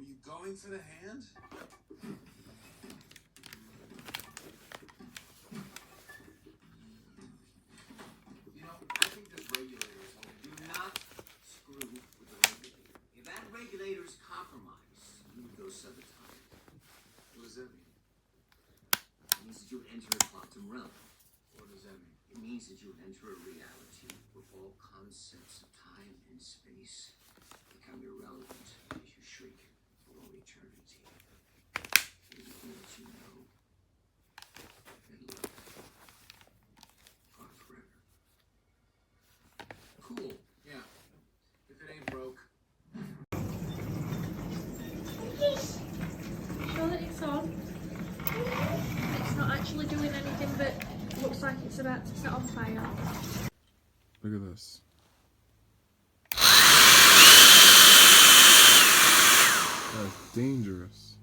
you going for the hand? You know, I think this regulator is holding. Do not screw with the regulator. If that regulator is compromised, you would go subatomic. What does that mean? It means that you would enter a quantum realm. What does that mean? It means that you would enter a reality where all concepts of time and space become irrelevant as you shrink for all eternity. Everything that you know and love gone forever. Cool. Yeah. If it ain't broke. Sure that it's on. It's not actually doing anything, but looks like it's about to set on fire. Look at this. That's dangerous.